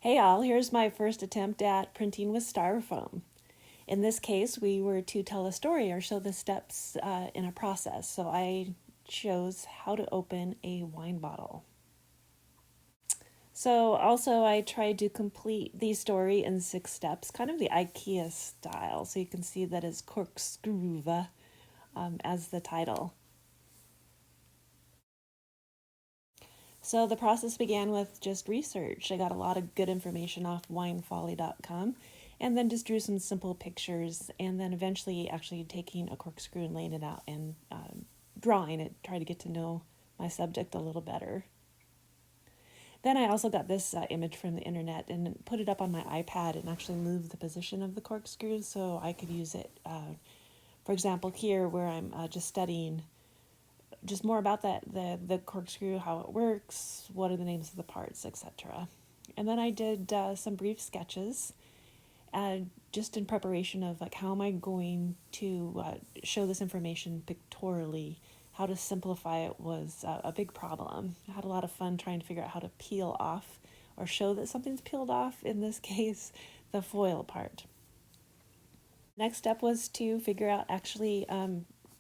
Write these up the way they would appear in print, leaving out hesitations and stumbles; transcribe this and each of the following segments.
Hey all, here's my first attempt at printing with styrofoam. In this case, we were to tell a story or show the steps in a process, so I chose how to open a wine bottle. So also I tried to complete the story in 6 steps, kind of the IKEA style, so you can see that is Korkskruv as the title. So the process began with just research. I got a lot of good information off winefolly.com and then just drew some simple pictures and then eventually actually taking a corkscrew and laying it out and drawing it, try to get to know my subject a little better. Then I also got this image from the internet and put it up on my iPad and actually moved the position of the corkscrew so I could use it. For example, here where I'm just studying just more about the corkscrew, how it works, what are the names of the parts, etc. And then I did some brief sketches just in preparation of like how am I going to show this information pictorially. How to simplify it was a big problem. I had a lot of fun trying to figure out how to peel off or show that something's peeled off, in this case the foil part. Next step was to figure out actually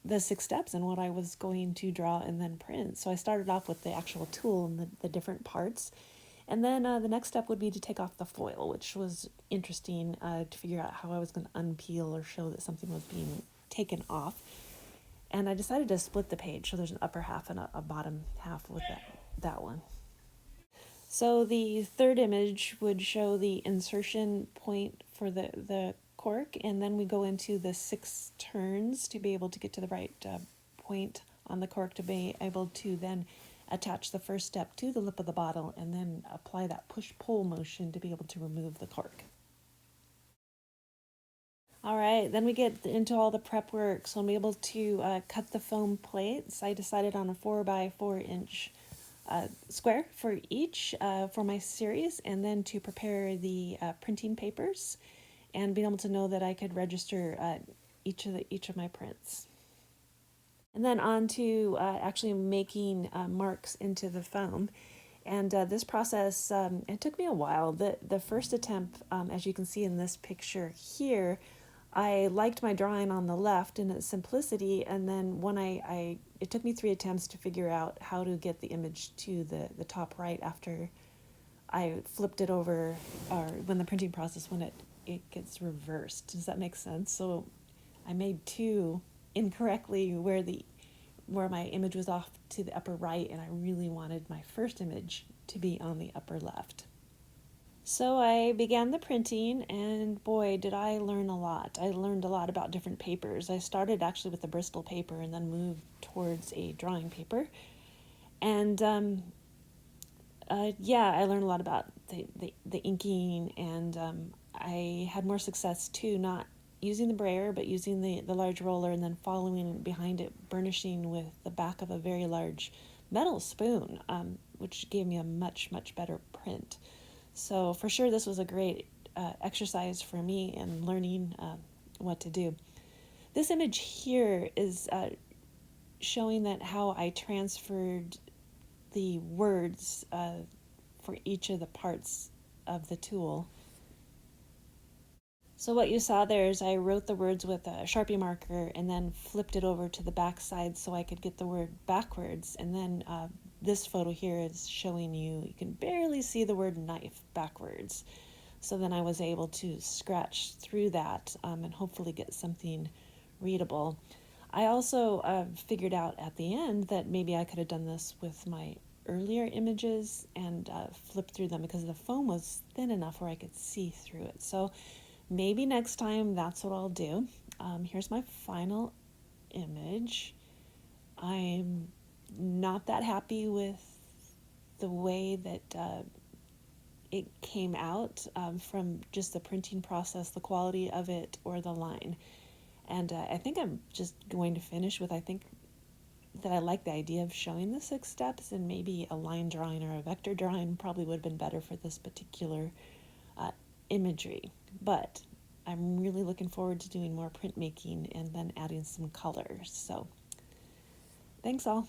the 6 steps and what I was going to draw and then print. So I started off with the actual tool and the different parts. And then the next step would be to take off the foil, which was interesting to figure out how I was going to unpeel or show that something was being taken off. And I decided to split the page, so there's an upper half and a bottom half with that one. So the third image would show the insertion point for the cork, and then we go into the 6 turns to be able to get to the right point on the cork to be able to then attach the first step to the lip of the bottle and then apply that push-pull motion to be able to remove the cork. All right, then we get into all the prep work. So I'm able to cut the foam plates. I decided on a 4x4-inch square for each for my series, and then to prepare the printing papers and being able to know that I could register each of my prints. And then on to actually making marks into the foam. And this process, it took me a while. The first attempt, as you can see in this picture here, I liked my drawing on the left in its simplicity, and then when it took me 3 attempts to figure out how to get the image to the top right after I flipped it over, or when the printing process, when it gets reversed. Does that make sense? So I made 2 incorrectly where my image was off to the upper right, and I really wanted my first image to be on the upper left. So I began the printing, and boy, did I learn a lot. I learned a lot about different papers. I started actually with the Bristol paper and then moved towards a drawing paper. And yeah, I learned a lot about the inking, and I had more success too, not using the brayer, but using the large roller and then following behind it, burnishing with the back of a very large metal spoon, which gave me a much, much better print. So for sure, this was a great exercise for me in learning what to do. This image here is showing that how I transferred the words for each of the parts of the tool. So what you saw there is I wrote the words with a Sharpie marker and then flipped it over to the back side so I could get the word backwards. And then this photo here is showing you can barely see the word knife backwards. So then I was able to scratch through that and hopefully get something readable. I also figured out at the end that maybe I could have done this with my earlier images and flipped through them because the foam was thin enough where I could see through it. So maybe next time that's what I'll do. Here's my final image. I'm not that happy with the way that it came out from just the printing process, the quality of it, or the line. And I think I'm just going to finish with, I think that I like the idea of showing the 6 steps, and maybe a line drawing or a vector drawing probably would have been better for this particular imagery. But I'm really looking forward to doing more printmaking and then adding some colors. So thanks all.